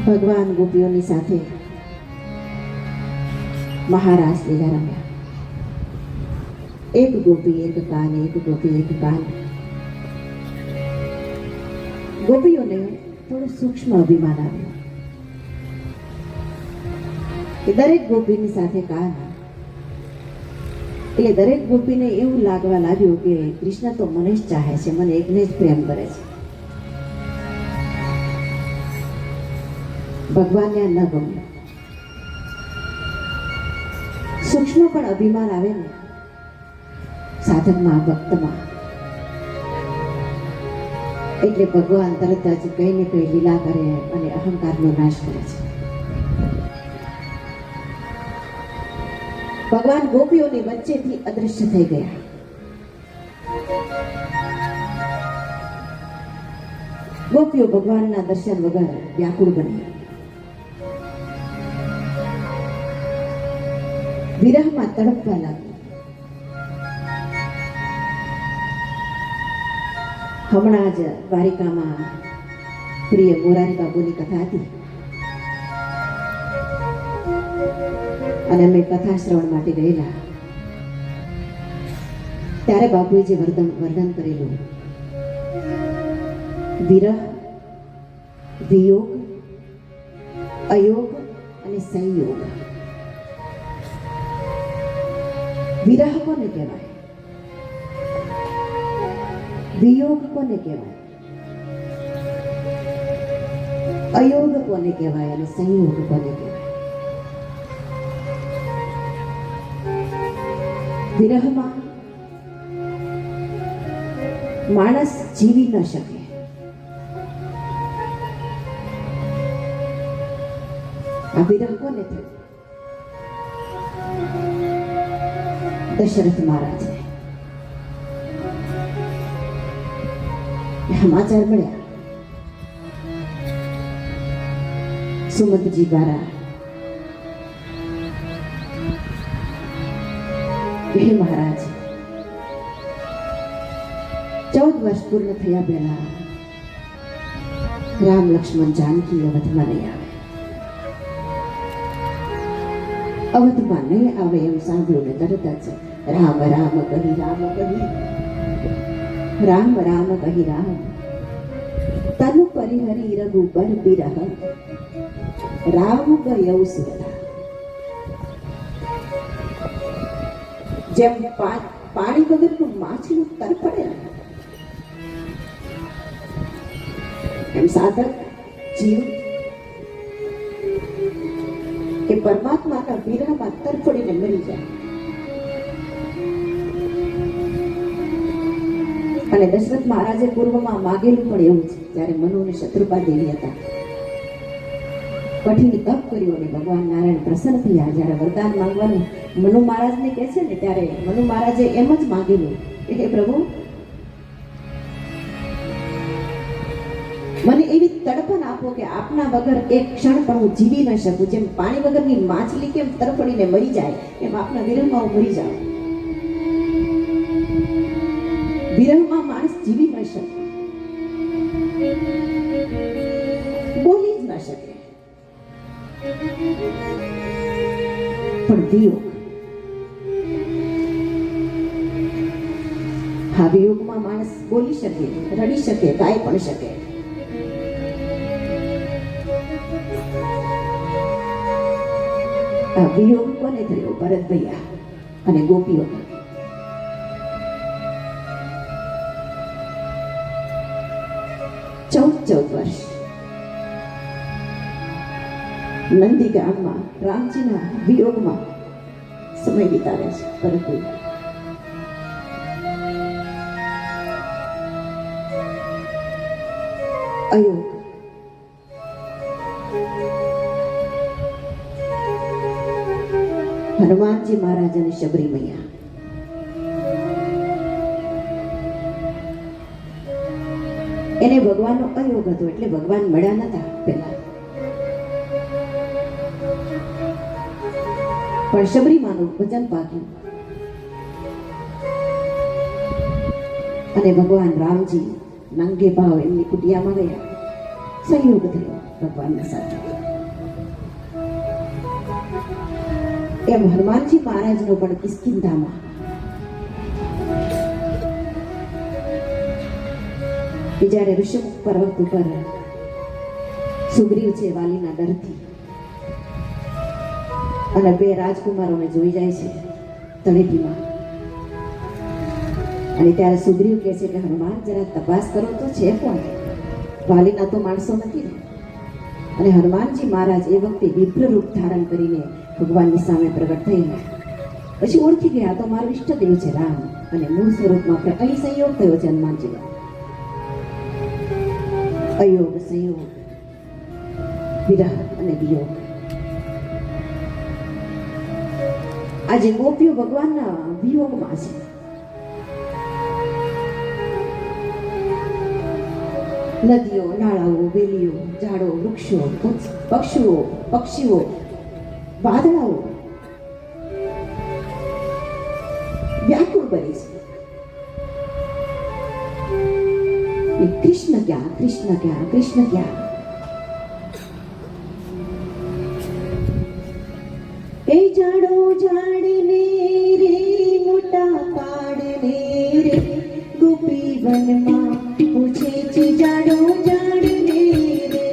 ભગવાન ગોપીઓની સાથે મહારાસ લીલા રમ્યા. એક ગોપી એક કાન, એક ગોપી એક કાન. ગોપીઓને થોડું સૂક્ષ્મ અભિમાન આવ્યું કે દરેક ગોપીની સાથે કાન, એટલે દરેક ગોપીને એવું લાગવા લાગ્યું કે કૃષ્ણ તો મને જ ચાહે છે, મને એકને જ પ્રેમ કરે છે. ભગવાનને ન ગમ્યું. સૂક્ષ્મ પણ અભિમાન આવે ને સાધકમાં, ભક્તમાં, એટલે ભગવાન તરત જ કઈ ને કઈ લીલા કરે અને અહંકારનો નાશ કરે છે. ભગવાન ગોપીઓની વચ્ચેથી અદૃશ્ય થઈ ગયા. ગોપીઓ ભગવાનના દર્શન વગર વ્યાકુળ બની, વિરહમાં તડપવા લાગી. હમણાં જ દ્વારિકામાં પ્રિય મોરારી બાબુની કથા હતી અને અમે કથા શ્રવણ માટે ગયેલા. ત્યારે બાપુએ જે વર્ણન કરેલું, વિરહ, વિયોગ, અયોગ અને સંયોગ. વિરહ કોને કહેવાય? વિયોગ કોને કહેવાય? અયોગ કોને કહેવાય? અને સંયોગ કોને કહેવાય? વિરહમાં માણસ જીવી ન શકે. આ વિરહ કોને થયું? દશરથ મહારાજને સમાચાર મળ્યા સુમંતજી દ્વારા. હે મહારાજ, 14 વર્ષ પૂર્ણ થયા પહેલા રામ, લક્ષ્મણ, જાનકી અવધમાં નહીં આવે. અવધમાં નહીં આવે એમ સાંભળ્યું ને તરત જ રામ રામ કહી, રામ કહી, રામ રામ કહી, રામ તનુ પરિહરી રઘુબર બિરહ, રામ ગયૌ સુરતા. જેમ પાણી વગરનું માછલું તરફડે એમ સાધક જીવ એ પરમાત્માના વિરહમાં તરફડીને મરી જાય. અને દશરથ મહારાજે પૂર્વમાં માગેલું પણ એવું છે. જ્યારે મનુ અને શત્રુપા દેવી હતા, કઠિન તપ કર્યું અને ભગવાન નારાયણ પ્રસન્ન થયા. જ્યારે વરદાન માંગવાનું મનુ મહારાજને કહે છે ને, ત્યારે મનુ મહારાજે એમ જ માંગેલું કે હે પ્રભુ, મને એવી તડપણ આપો કે આપના વગર એક ક્ષણ પણ હું જીવી ન શકું. જેમ પાણી વગરની માછલી કેમ તરફડીને મરી જાય, એમ આપના વિરહમાં હું મરી જાઉં. વિરહમાં માણસ જીવી ન શકે, બોલી જ ન શકે. પણ વિયોગ, હા, વિયોગમાં માણસ બોલી શકે, રડી શકે, ગાઈ પણ શકે. આ વિયોગ કોને થયો? ભરત ભૈયા અને ગોપીઓ. ચૌદ વર્ષ નંદી ગામમાં રામજીના વિયોગમાં સમય વિતાવે છે ભરત ભૈયા. અયોગ, હનુમાનજી મહારાજ અને શબરી મૈયા. એને ભગવાનનો અયોગ હતો, એટલે ભગવાન મળ્યા નતા પેલા. પણ શબરીમાનું વચન પાક્યું અને ભગવાન રામજી નંગે ભાવ એમની કુટિયામાં ગયા. સંયોગ થયો. ભગવાનના સાથે. એમ હનુમાનજી મહારાજનો પણ કિષ્કિંધામાં જ્યારે ઋષભ પર્વત ઉપર સુગ્રીવ છે વાલીના ડરથી અને બે રાજકુમારોને જોઈ જાય છે તળેટીમાં, અને ત્યારે સુગ્રીવ કહે છે કે હનુમાન જરા તપાસ કરો તો છે કોણ, વાલીના તો માણસો નથી ને. અને હનુમાનજી મહારાજ એ વખતે વિભ્ર રૂપ ધારણ કરીને ભગવાનની સામે પ્રગટ થઈને પછી ઓળખી ગયા તો મારો ઈષ્ટદેવ છે રામ, અને મૂળ સ્વરૂપમાં અહીં સંયોગ થયો છે હનુમાનજીનો. અયોગ સંયોગ, વિરહ અને વિયોગ. આજે ગોપીઓ ભગવાનના વિયોગમાં છે. નદીઓ, નાળાઓ, વેલીઓ, ઝાડો, વૃક્ષો, પક્ષીઓ, વાદળાઓ વ્યાકુળ બની છે. કૃષ્ણ ક્યાં, કૃષ્ણ ક્યાં, કૃષ્ણ ક્યાં? એ ઝાડો ઝાડને રે મોટા પાડને રે ગોપી વનમાં પૂછે છે ઝાડો ઝાડને રે.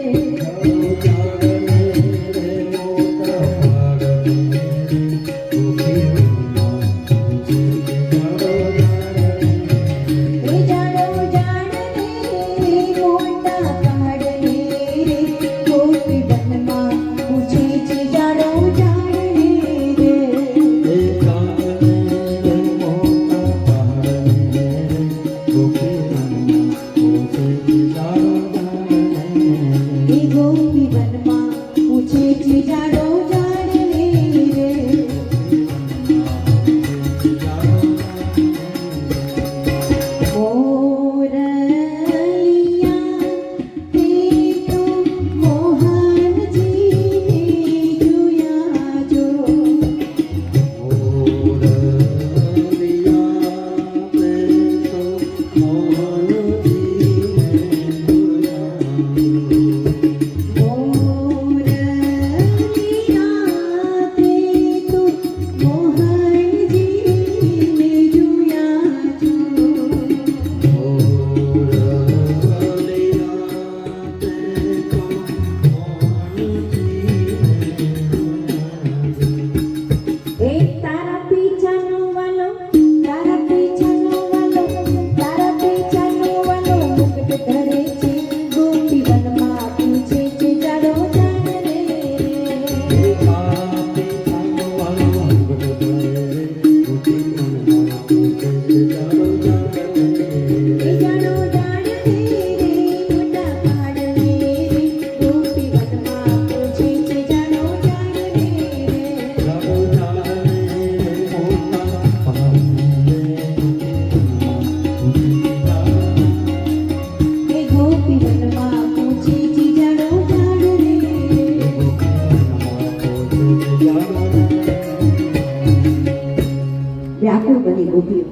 વ્યાકુળ બની ગોપીઓ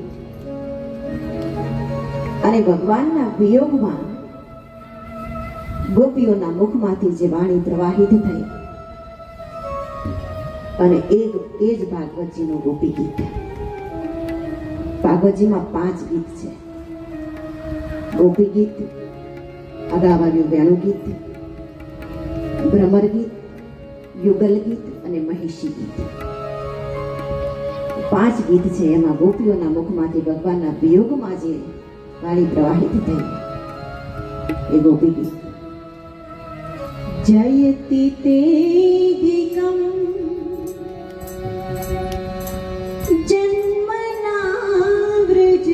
અને ભગવાનના વિયોગમાં ગોપીઓના મુખમાંથી જે વાણી પ્રવાહિત થઈ અને એ જ ભાગવતજીનું ગોપી ગીત. ભાગવતજીમાં 5 ગીત છે. ગોપી ગીત, અગાઉ આવ્યું વેણુ ગીત, ભ્રમર ગીત, યુગલ ગીત અને મહિષી ગીત. 5 ગીત છે. એમાં ગોપીઓના મુખમાંથી ભગવાનના વિયોગમાં જે વાણી પ્રવાહિત થઈ એ ગોપી ગીત. જયતિ તેધિકમ જન્મના વ્રજ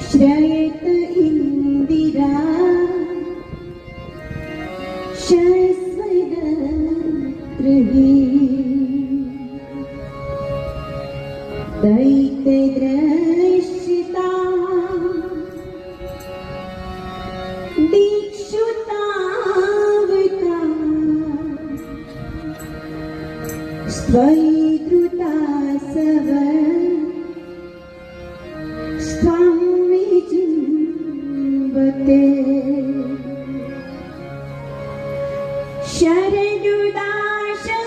શ્રયત ઇન્દિરા શસ્વદત્રહી દૈત્યદ્રશ્યતા દીક્ષુતાવતા સ્વૈદ્રુતા સવ સ્વામ વિજિંવતે. शरदुदाशये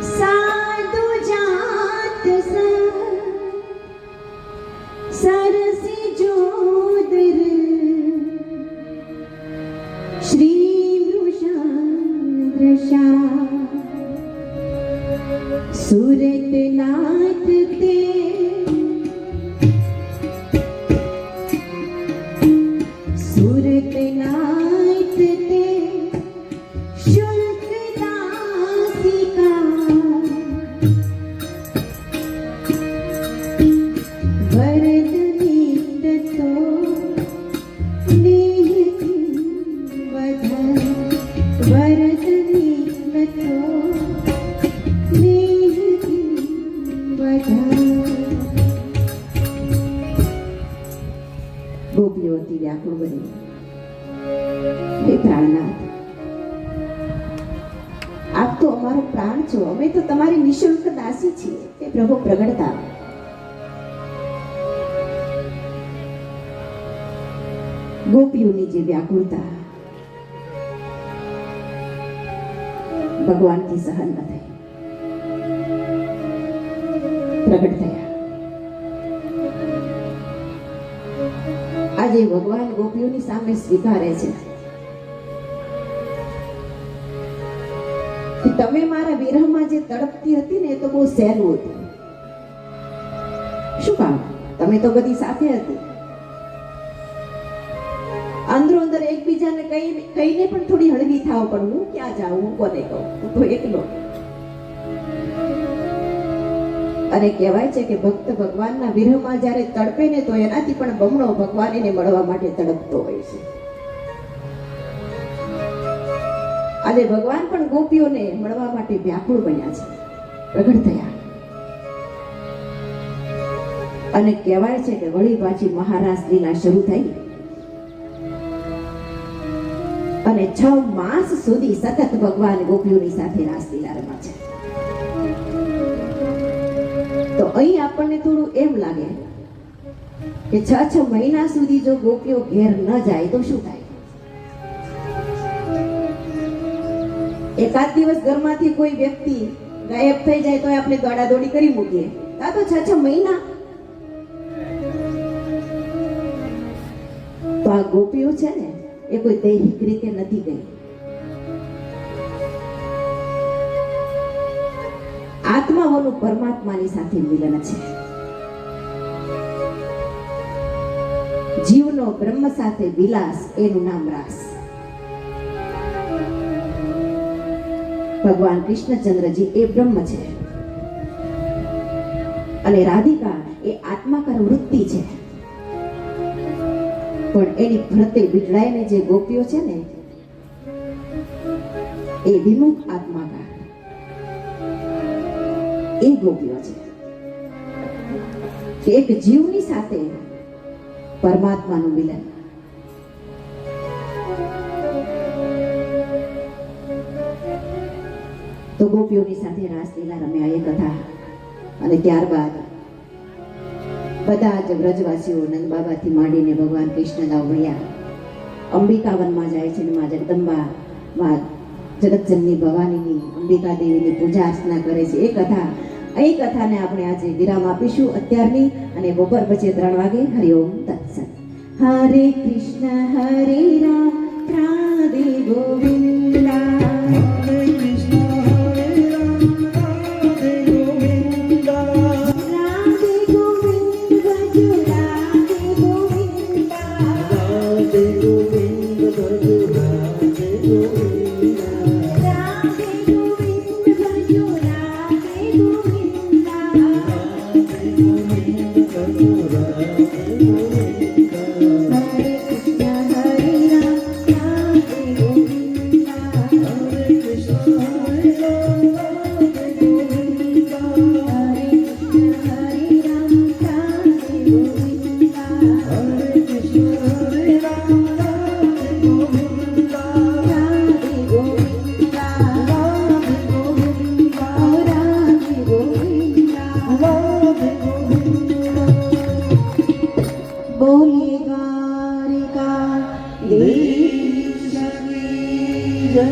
साधु जात सरसी जोदर श्री वृषांद्रशा सूरत नाथ ते सूरत नाथ ते शुल्क दासिका वरद नीत तो नेह वधा वरद नीत तो नेह वधा गोपियों अति व्याकुल बनी हे प्राणनाथ आप तो અમારો પ્રાણ છો અમે તો તમારી નિશુલ્ક દાસી છીએ તે પ્રભુ પ્રગટતા ગોપીઓની જે વ્યાકુળતા ભગવાનથી સહન ન થઈ પ્રગટ થયા આજે ભગવાન ગોપીઓની સામે સ્વીકારે છે કે તમે મારા વિરહમાં જે તડપતી હતી ને એ તો બહુ સહેલું હતું શું કામ તમે તો બધી સાથે હતી અંદરો અંદર એકબીજાને કહીને પણ થોડી હળવી થાવ પણ હું ક્યાં જાઉં હું કોને કહું હું તો એકલો અને કહેવાય છે કે ભક્ત ભગવાનના વિરહમાં જ્યારે તડપે ને તો એનાથી પણ બમણો ભગવાન એને મળવા માટે તડપતો હોય છે આજે ભગવાન પણ ગોપીઓને મળવા માટે વ્યાકુળ બન્યા છે પ્રગટ થયા અને કહેવાય છે કે વળી પાછી મહારાસ લીલા શરૂ થઈ અને 6 માસ સુધી સતત ભગવાન ગોપીઓની સાથે રાસલીલા રમા છે તો અહીં આપણને થોડું એમ લાગે કે 6 મહિના સુધી જો ગોપીઓ ઘેર ન જાય તો શું થાય એકાદ દિવસ ઘરમાંથી કોઈ વ્યક્તિ ગાયબ થઈ જાય તો આપણે દોડાદોડી કરી મૂકીએ આ તો 6 મહિના તો આ ગોપીઓ છે ને એ કોઈ દૈહિક રીતે નથી ગઈ આત્માઓનું પરમાત્માની સાથે મિલન છે જીવનો બ્રહ્મ સાથે વિલાસ એનું નામ રાસ ભગવાન કૃષ્ણચંદ્રજી એ બ્રહ્મ છે અને રાધિકા એ આત્માકાર વૃત્તિ છે પણ એની ફરતે બિટડાઈને જે ગોપીઓ છે ને એ વિમુખ આત્માકાર એ ગોપીઓ છે એક જીવની સાથે પરમાત્માનું મિલન તો ગોપીઓની સાથે રાસલીલા રમ્યા એ કથા અને ત્યારબાદ બધા જ વ્રજવાસીઓ નંદ બાબાથી માંડીને ભગવાન કૃષ્ણદાવ ભૈયા અંબિકાવનમાં જાય છે અને માં જગદંબા માં જગતજનની ભવાનીની અંબિકા દેવીની પૂજા અર્ચના કરે છે એ કથા અહીં કથાને આપણે આજે વિરામ આપીશું અત્યારની અને બપોર પછી 3 વાગે હરિઓમ તત્સત હરે કૃષ્ણ હરે રામ રાધે ગોવિંદા बोलिए द्वारिका देश જય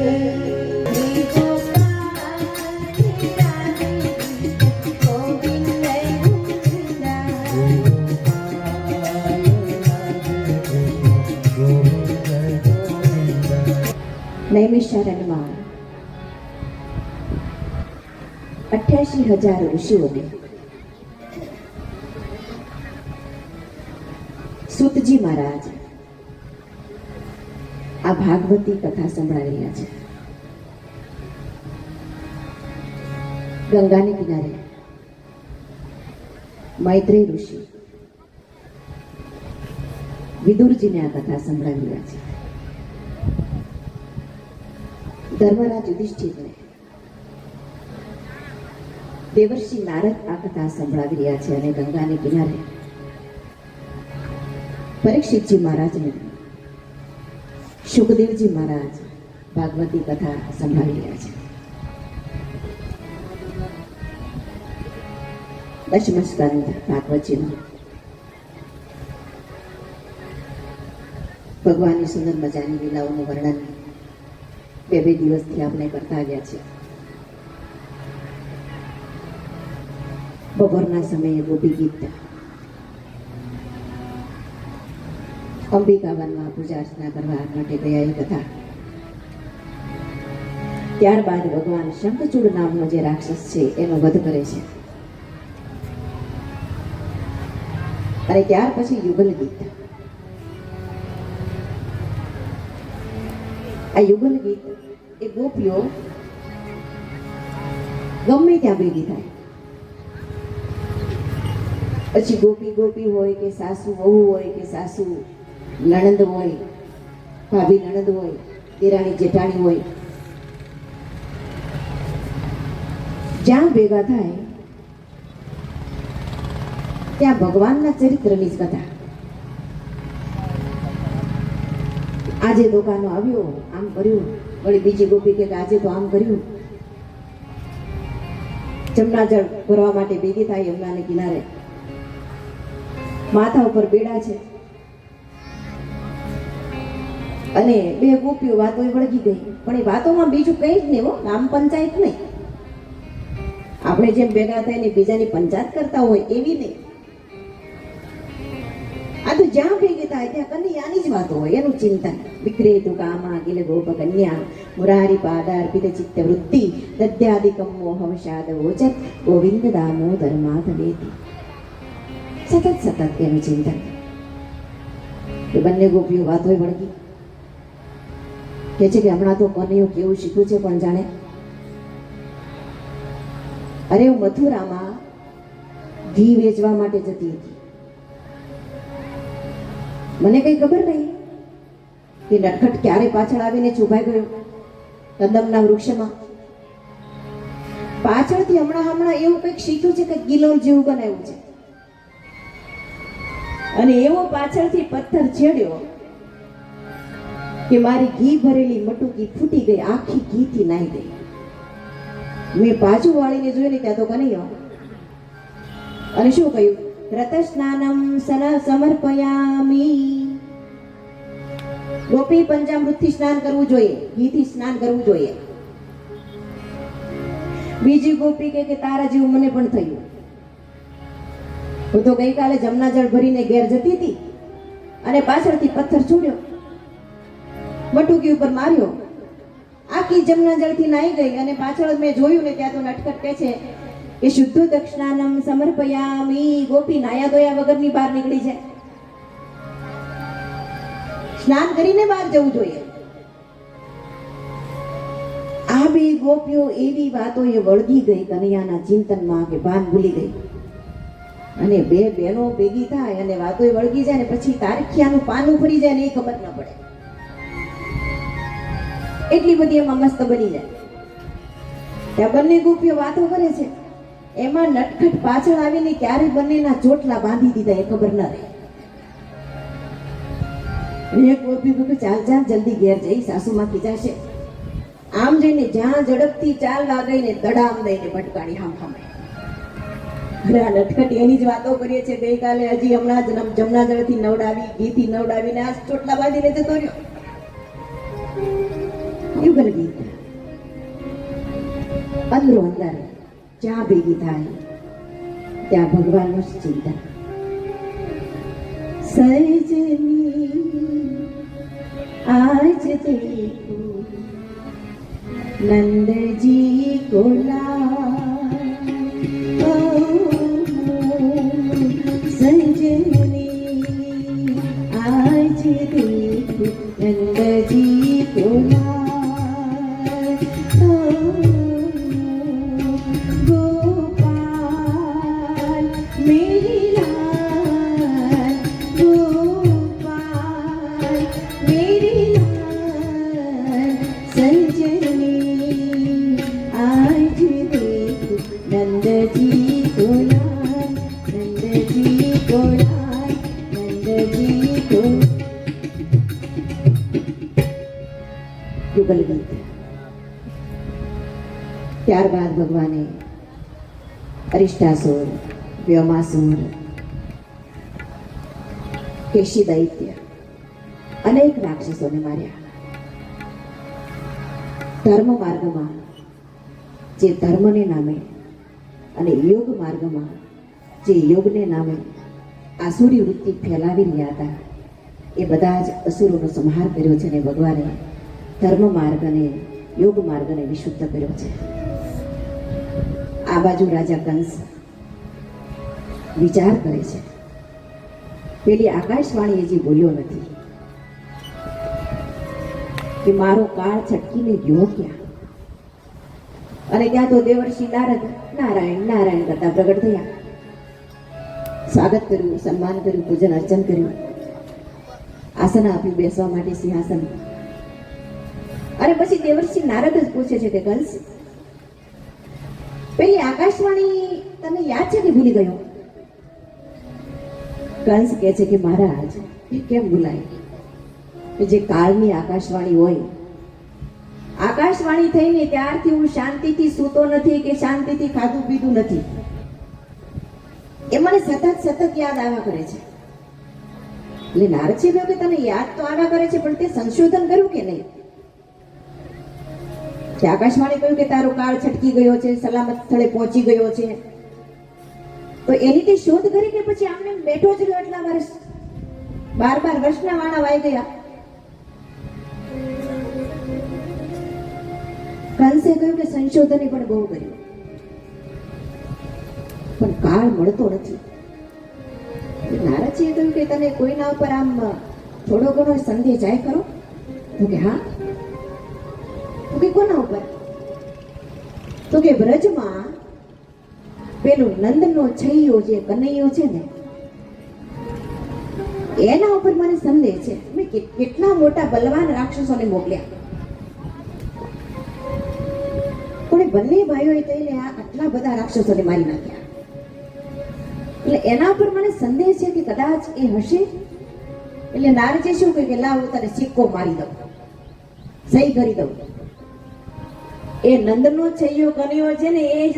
નૈમિષારણ્યમાં 88,000 ઋષિઓને સૂતજી મહારાજ આ ભાગવતી કથા સંભળાવી રહ્યા છે. ગંગાને કિનારે મૈત્રેય ઋષિ વિદુરજીને આ કથા સંભળાવી રહ્યા છે. ધર્મરાજ યુધિષ્ઠિરને દેવર્ષિ નારદ આ કથા સંભળાવી રહ્યા છે અને ગંગાને કિનારે પરીક્ષિતજી મહારાજને સુખદેવજી મહારાજ ભાગવતી કથા સંભળાવી રહ્યા છે. દશમ સ્કંદ ભાગવતજીનો ભગવાનની સુંદર મજાની લીલાઓનું વર્ણન બે દિવસથી આપણે કરતા આવ્યા છે. બપોરના સમયે ગોપી ગીત અંબિકાવનમાં પૂજા અર્ચના કરવા માટે ગયા એ કથા. ત્યારબાદ ભગવાન શંખચૂડ નામનો જે રાક્ષસ છે એનો વધ કરે છે અને ત્યાર પછી યુગલ ગીત. આ યુગલ ગીત એ ગોપીઓ ગમે ત્યાં ભેગી થાય, પછી ગોપી ગોપી હોય કે સાસુ વહુ હોય કે સાસુ નણંદ હોય, ભાભી નણંદ હોય, દેરાણી જેઠાણી હોય, જ્યાં ભેગા થાય ત્યાં ભગવાનના ચરિત્રની જ કથા. આજે દુકાનો આવ્યો, આમ કર્યું, વળી બીજી ગોપી કે આજે તો આમ કર્યું. જમના જળ ભરવા માટે ભેગી થાય યમુનાને કિનારે, માથા ઉપર બેડા છે અને બે ગોપીઓ વાતો વળગી ગઈ. પણ એ વાતોમાં બીજું કઈ જ નહીં, નામ પંચાયત નહીં. આપણે જેમ ભેગા થઈને બીજાની પંચાયત કરતા હોય એવી નહીં. આ તો જ્યાં ભેગી થાય ત્યાં કન્યાની જ વાતો હોય, એનું ચિંતન. વિક્રેતુ કામા કિલ ગોપ કન્યા મુરારી પાદાર્પિત ચિત્ત વૃત્તિ દદ્યાદિકમ મોહવશાદ ઓચત ગોવિંદ દામોદર માધવેતિ. સતત એનું ચિંતન. એ બંને ગોપીઓ વાતો વળગી કે છે કે હમણાં તો કનૈયો કેવું શીખ્યું છે પણ જાણે. અરે હું મથુરામાં ઘી વેચવા માટે જતી હતી. મને કઈ ખબર નહીં કે નટખટ ક્યારે પાછળ આવીને છુપાઈ ગયો કદમના વૃક્ષમાં. પાછળથી હમણાં એવું કંઈક શીખ્યું છે કે ગિલોલ જેવું બનાવ્યું છે અને એવો પાછળથી પથ્થર છેડ્યો કે મારી ઘી ભરેલી મટુકી ફૂટી ગઈ, આખી ઘીથી નાઈ ગઈ. મેં પાછું વાળીને જોઈને ત્યાં તો કનૈયો. અને શું કહ્યું? રત સ્નાનમ સમર્પયામી. ગોપી પંચામૃતથી સ્નાન કરવું જોઈએ, ઘીથી સ્નાન કરવું જોઈએ. બીજી ગોપી કે તારા જેવું મને પણ થયું. હું તો ગઈકાલે જમના જળ ભરીને ઘેર જતી હતી અને પાછળથી પથ્થર છોડ્યો, મટુકી ઉપર માર્યો, આખી જમના જળથી નાઈ ગઈ. અને પાછળ મેં જોયું ને ત્યાં તો નટખટ કહે છે કે શુદ્ધ દક્ષિણાનમ સમર્પયામી. ગોપી નાયા ધોયા વગરની બહાર નીકળી છે. સ્નાન કરીને બહાર જવું જોઈએ. આ બે ગોપીઓ એવી વાતો એ વળગી ગઈ કનૈયાના ચિંતનમાં કે ભાન ભૂલી ગઈ. અને બે બહેનો ભેગી થાય અને વાતો વળગી જાય ને પછી તારીખિયાનું પાનું ફરી જાય ને એ ખબર ન પડે. એટલી બધી એમાં મસ્ત બની જાય. ત્યાં બંને ગોપીઓ વાતો કરે છે, એમાં નટખટ પાછળ આવીને ક્યારે બંનેના ચોટલા બાંધી દીધા એ ખબર ન રહી. એક ગોપી કહ્યું ચાલ ચાલ જલ્દી ઘેર જઈ, સાસુમાં ખીજાશે. આમ જઈને જ્યાં ઝડપથી ચાલવા ગઈ ને દડામ દઈને ભટકાણી હામ હામે. નટખટ એની જ વાતો કરીએ છે. ગઈકાલે હજી હમણાં જ જમના જળથી નવડાવી, ઘીથી નવડાવીને આ ચોટલા બાંધીને જતો રહ્યો. યુગલ ગીત અંદરો અંદર જ્યાં ભેગી થાય ત્યાં ભગવાનનું જ ચિંતન. સજની આજ દેખું નંદજી को संजनी आज देखो नंदजी को गोपाल मेरी लाल गोपाल मेरी लाल संजनी आज देखो नंदजी को नंदजी को नंदजी को. યુગલ ગીત. ત્યારબાદ ભગવાને અરિષ્ટાસુર, વ્યોમાસુર, કેશી દૈત્ય અનેક રાક્ષસોને માર્યા. ધર્મ માર્ગમાં જે ધર્મને નામે અને યોગ માર્ગમાં જે યોગને નામે આસુરી વૃત્તિ ફેલાવી રહ્યા હતા એ બધા જ અસુરોનો સંહાર કર્યો છે અને ભગવાને ધર્મ માર્ગ અને યોગ માર્ગને વિશુદ્ધ કર્યો છે. આ બાજુ રાજા કંસ વિચાર કરે છે, પેલી આકાશવાણી હજી બોલ્યો નથી કે મારો કાળ છટકીને ગયો ક્યાં. અને ત્યાં તો દેવર્ષિ નારદ નારાયણ નારાયણ કરતા પ્રગટ થયા. સ્વાગત કર્યું, સન્માન કર્યું, પૂજન અર્ચન કર્યું, આસન આપ્યું બેસવા માટે સિંહાસન. અને પછી દેવર્ષિ નારદ જ પૂછે છે કે કંસ, પેલી આકાશવાણી તને યાદ છે કે ભૂલી ગયો? કંસ કહે છે કે મહારાજ એ કેમ ભૂલાય? જે કાળની આકાશવાણી હોય, આકાશવાણી થઈને ત્યારથી હું શાંતિથી સૂતો નથી કે શાંતિથી ખાધું પીધું નથી. એ મને સતત યાદ આવ્યા કરે છે. એટલે નારદજી કહ્યું કે તને યાદ તો આવ્યા કરે છે, પણ તે સંશોધન કર્યું કે નહીં? કે આકાશવાણી કહ્યું કે તારો કાળ છટકી ગયો છે, સલામત સ્થળે પહોંચી ગયો છે, તો એની તે શોધ કરી કે પછી આમને બેઠો જ રહ્યો એટલા વર્ષ? 12 વર્ષના વાણા વાઈ ગયા. કંસે કહ્યું કે સંશોધન પણ બહુ કર્યું, પણ કાળ મળતો નથી. નારદજીએ કહ્યું કે તને કોઈના ઉપર આમ થોડો ઘણો સંદેહ જાય ખરો? તો કે હા. તો કે કોના ઉપર? તો કે બ્રજમાં પેલું નંદનો છૈયો જે કનૈયો છે ને, એના ઉપર મને સંદેહ છે. મેં કેટલા મોટા બલવાન રાક્ષસોને મોકલ્યા, પણ બંને ભાઈઓએ થઈને આટલા બધા રાક્ષસોને મારી નાખ્યા. એટલે એના ઉપર મને સંદેહ છે કે કદાચ એ હશે. એટલે નારદજી શું કહે કે લાવ તને સિક્કો મારી દઉં, સહી કરી દઉં. એ નંદનો છૈયો કનૈયો છે ને, એ જ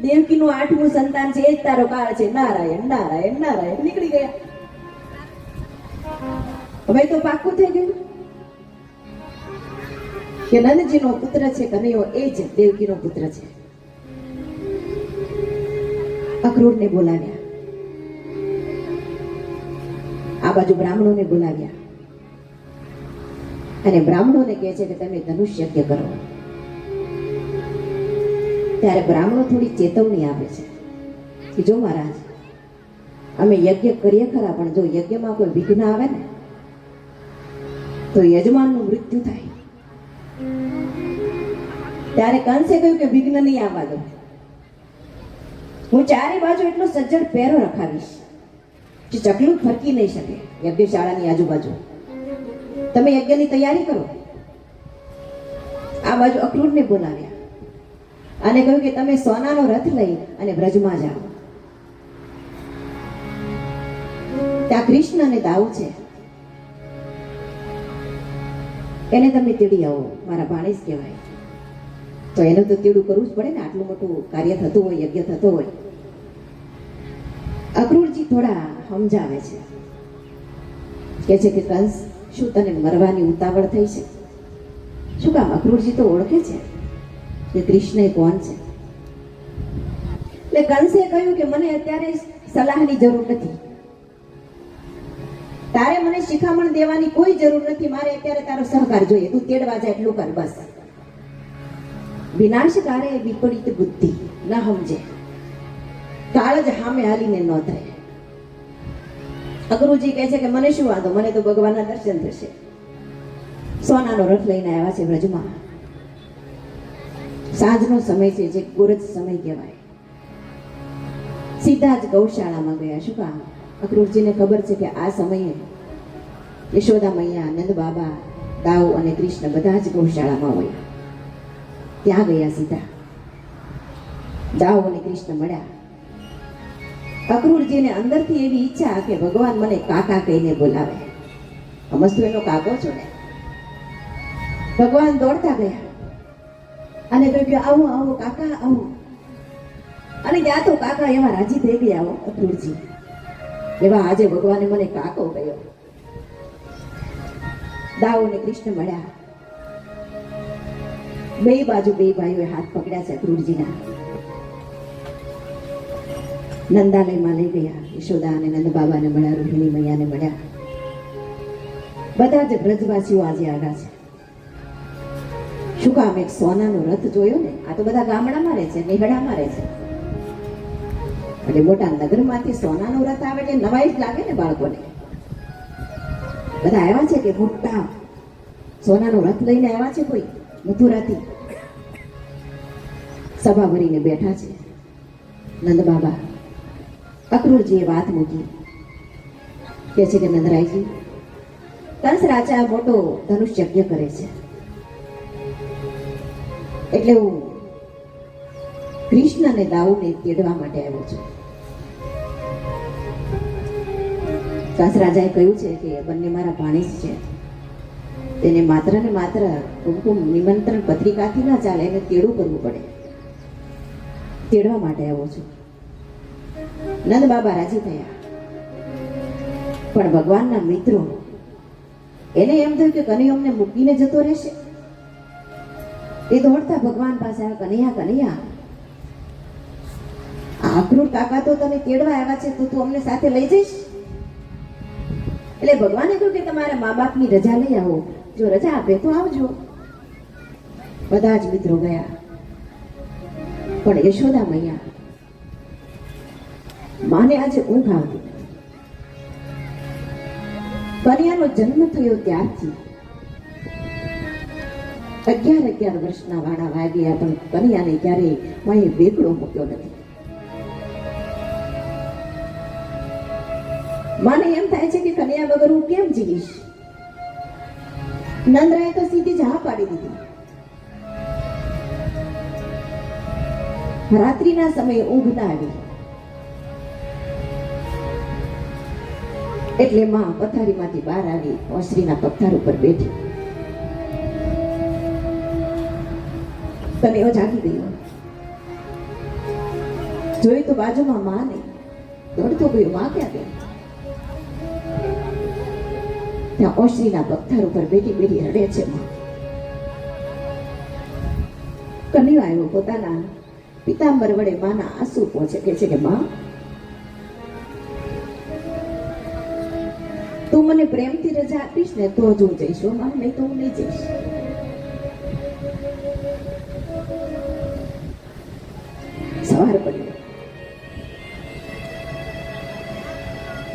દેવકીનું 8મું સંતાન છે, એ જ તારો કાળ છે. નારાયણ નારાયણ નારાયણ નીકળી ગયા. હવે તો પાક્કું થઈ ગયું કે નંદજીનો પુત્ર છે કનૈયો, એ જ દેવકીનો પુત્ર છે. અક્રૂરને બોલાવ્યા, આ બાજુ બ્રાહ્મણોને બોલાવ્યા, અને બ્રાહ્મણોને કહે છે કે તમે ધનુષ યજ્ઞ કરો. ત્યારે બ્રાહ્મણો થોડી ચેતવણી આપે છે કે જો મહારાજ, અમે યજ્ઞ કરીએ ખરા, પણ જો યજ્ઞમાં કોઈ વિઘ્ન આવે ને તો યજમાનનું મૃત્યુ થાય. ત્યારે કંસે કહ્યું કે વિઘ્ન નહીં આવવા દો, હું ચારે બાજુ એટલો સજ્જડ પહેરો રખાવીશ કે ચકલું ફરકી નહીં શકે યજ્ઞશાળાની આજુબાજુ. તમે યજ્ઞની તૈયારી કરો. આ બાજુ અક્રૂરને બોલાવ્યા અને કહ્યું કે તમે સોનાનો રથ લઈ અને બ્રજમાં જાઓ. ત્યાં કૃષ્ણ અને દાઉ છે, એને તમે તેડી આવો. મારા ભાણેજ કહેવાય, તો એનું તો તેડું કરવું જ પડે ને, આટલું મોટું કાર્ય થતું હોય, યજ્ઞ થતો હોય. અક્રૂરજી થોડા સમજાવે છે, કહે છે કે કંસ, શું તને મરવાની ઉતાવળ થઈ છે? શું કામ? અક્રૂરજી તો ઓળખે છે કે કૃષ્ણ કોણ છે. એટલે કંસે કહ્યું કે મને અત્યારે સલાહની જરૂર નથી, તારે મને શિખામણ દેવાની કોઈ જરૂર નથી, મારે અત્યારે તારો સહકાર જોઈએ, તું તેડવા જાય એટલું કર બસ. વિનાશકારે વિપરીત બુદ્ધિ ન સમજે, કાળ જ હામે હાલીને ન થાય. અક્રૂરજી કહે છે કે મને શું વાંધો, મને તો ભગવાનના દર્શન થશે. સોનાનો રથ લઈને આવ્યા છે વ્રજમાં. સાંજનો સમય છે, જે ગોરજ સમય કહેવાય. સીધા જ ગૌશાળામાં ગયા. શું કામ? અક્રૂરજીને ખબર છે કે આ સમયે યશોદા મૈયા, નંદ બાબા, દાઉ અને કૃષ્ણ બધા જ ગૌશાળામાં હોય. ત્યાં ગયા સીધા. દાઉ અને કૃષ્ણ મળ્યા. અક્રૂરજીને અંદરથી એવી ઈચ્છા કે ભગવાન મને કાકા કહીને બોલાવે. સમજતો એનો કાકો છો ને. ભગવાન દોડતા ગયા અને કહ્યું આવો આવો કાકા આવો. અને ત્યાં તો કાકા એવા રાજી થઈ ગયા. આવો અક્રૂરજી એવા આજે ભગવાને મને કાકો કહ્યો. દાઉ અને કૃષ્ણ મળ્યા. બે બાજુ બે ભાઈઓએ હાથ પકડ્યા છે અક્રૂરજીના. નંદાલયમાં લઈ ગયા. યશોદા અને નંદ બાબાને મળ્યા, રોહિણી મૈયાને મળ્યા. બધા જ બ્રજવાસીઓ આજે આવ્યા છે. શું કામ? એક સોનાનો રથ જોયો ને. આ તો બધા ગામડામાં રહે છે, નિહડામાં રહે છે. એટલે મોટા નગરમાંથી સોનાનો રથ આવે એટલે નવાઈ જ લાગે ને બાળકોને. બધા આવ્યા છે કે મોટા સોનાનો રથ લઈને આવ્યા છે કોઈ મથુરાથી. સભા ભરીને બેઠા છે. નંદ બાબા અક્રૂરજીએ વાત મૂકી. કે છે કે નંદરાયજી, કંસ રાજા મોટો ધનુષ યજ્ઞ કરે છે, એટલે હું કૃષ્ણ અને દાઉને તેડવા માટે આવ્યો છું. કંસ રાજાએ કહ્યું છે કે બંને મારા ભાણેજ છે, તેને માત્ર ને માત્ર કુમકુમ નિમંત્રણ પત્રિકાથી ના ચાલે, એને તેડું કરવું પડે. તેડવા માટે આવ્યો છું. નંદ બાબા રાજી થયા. પણ ભગવાનના મિત્રો એને એમ થયું કે કનૈયો અમને મૂકીને જતો રહેશે. એ દોડતા ભગવાન પાસે આવ્યા. કનૈયા કનૈયા, આ અક્રૂર કાકા તો તને તેડવા આવ્યા છે, તો તું અમને સાથે લઈ જઈશ? એટલે ભગવાને કહ્યું કે તમારા મા બાપની રજા લઈ આવો, જો રજા આપે તો આવજો. બધા જ મિત્રો ગયા. પણ યશોદા મૈયા માને આજે ઊંઘ આવતી. કન્યાનો જન્મ થયો ત્યારથી 11 વર્ષના વાળા વાગ્યા, પણ કન્યાને ક્યારેય માએ વેગળો મૂક્યો નથી. મને એમ થાય છે કે કન્યા વગર હું કેમ જીવીશ. નંદરાએ તો સીધી જ હા પાડી દીધી. રાત્રિના સમયે ઊંઘ ના આવી, એટલે માં પથારીમાંથી બહાર આવી ઓસરીના પથ્થર ઉપર બેઠી. કનૈયો જાગી ગયો. જોઈ તો બાજુમાં માં નહીં. દોડતો ગયો, માં ક્યાં ગઈ? ત્યાં ઓસરીના પથ્થર ઉપર બેઠી બેઠી રડે છે માં. કનૈયો આવ્યો, પોતાના પિતાંબર વડે માના આંસુ પહોંચે. કે છે કે માં, તું મને પ્રેમથી રજા આપીશ ને તો જ હું જઈશ, માં, નહીં તો હું નહીં જઈશ. સવાર પડ્યો.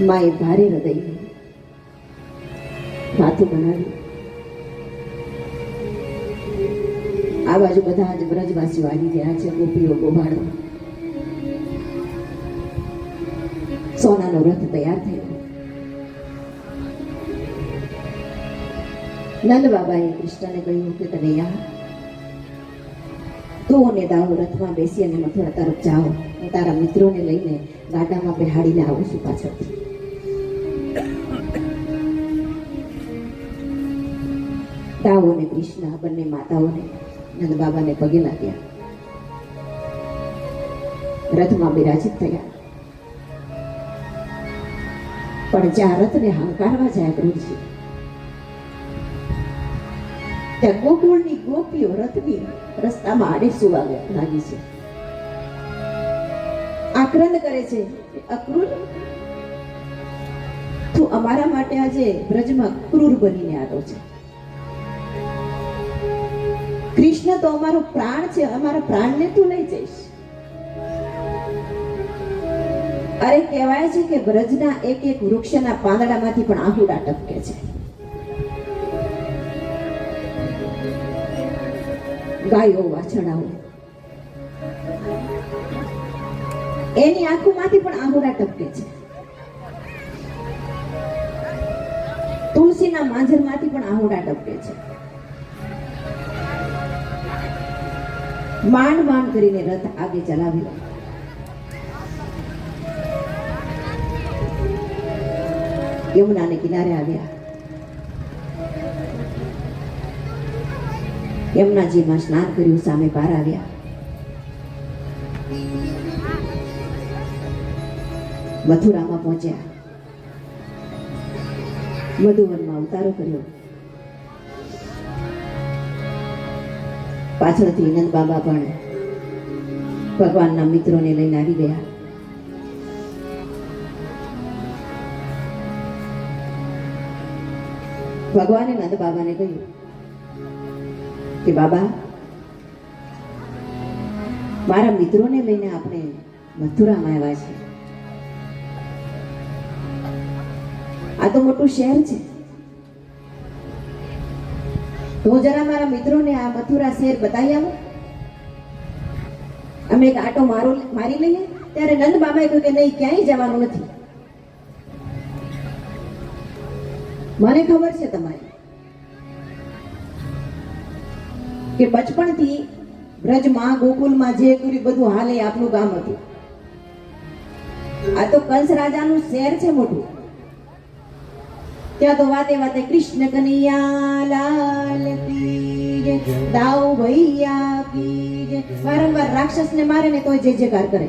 માએ ભારે હૃદય માથું બનાવ્યું. આ બાજુ બધા જ બ્રજવાસીઓ આવી ગયા છે, ગોપીઓ ગોભાડો. સોનાનો રથ તૈયાર થયો. નંદ બાબાએ કૃષ્ણને કહ્યું કે કનૈયા, તું અને દાઉ રથમાં બેસી અને મથુરા તરફ જાઓ. હું તારા મિત્રોને લઈને ગાડામાં બેહાડીને આવું છું પાછળથી. દાઉ અને કૃષ્ણ બંને માતાઓને નંદ બાબાને પગે લાગ્યા. રથમાં બિરાજિત થયા. પણ જ્યાં રથને હંકારવા જાય અક્રૂરજી, ત્યાં ગોકુળની ગોપીઓ રથની રસ્તામાં આડે સુવા લાગી છે. આક્રંદ કરે છે, અક્રૂર તું અમારા માટે આજે બ્રજમાં ક્રૂર બનીને આવ્યો છે. કૃષ્ણ તો અમારો પ્રાણ છે, અમારા પ્રાણને તું લઈ જઈશ. અરે કહેવાય છે કે બ્રજના એક એક વૃક્ષના પાંદડામાંથી પણ આહુડા ટપકે છે. ગાયો વાછડાઓ એની આંખોમાંથી પણ આહુડા ટપકે છે. તુલસીના માંજરમાંથી પણ આહુડા ટપકે છે. માંડ માંડ કરીને રથ આગે ચલાવી યમુનાને કિનારે આવ્યા. યમુનાજીમાં સ્નાન કર્યું, સામે પાર આવ્યા. મથુરામાં પહોંચ્યા. મધુવનમાં ઉતારો કર્યો. પાછળથી નંદ બાબા પણ ભગવાનના મિત્રોને લઈને આવી ગયા. ભગવાને નંદ બાબાને કહ્યું કે બાબા, મારા મિત્રોને લઈને આપણે મથુરામાં આવ્યા છે. આ તો મોટું શહેર છે. હું જરા મારા મિત્રોને આ મથુરા શહેર બતાવી આવું. અમે એક આટો મારી લઈએ. ત્યારે નંદ બાબાએ કહ્યું કે નહીં, ક્યાંય જવાનું નથી. મને ખબર છે તમારી કે બચપણથી બ્રજમાં ગોકુલમાં જે કર્યું બધું હાલે આપણું ગામ હતું. આ તો કંસ રાજાનું શહેર છે મોટું. ત્યાં તો વાતે વાતે કૃષ્ણ કનૈયા લાલ કી જય, દાઉ ભૈયા કી જય, વારંવાર રાક્ષસને મારે ને તોય જય જયકાર કરે.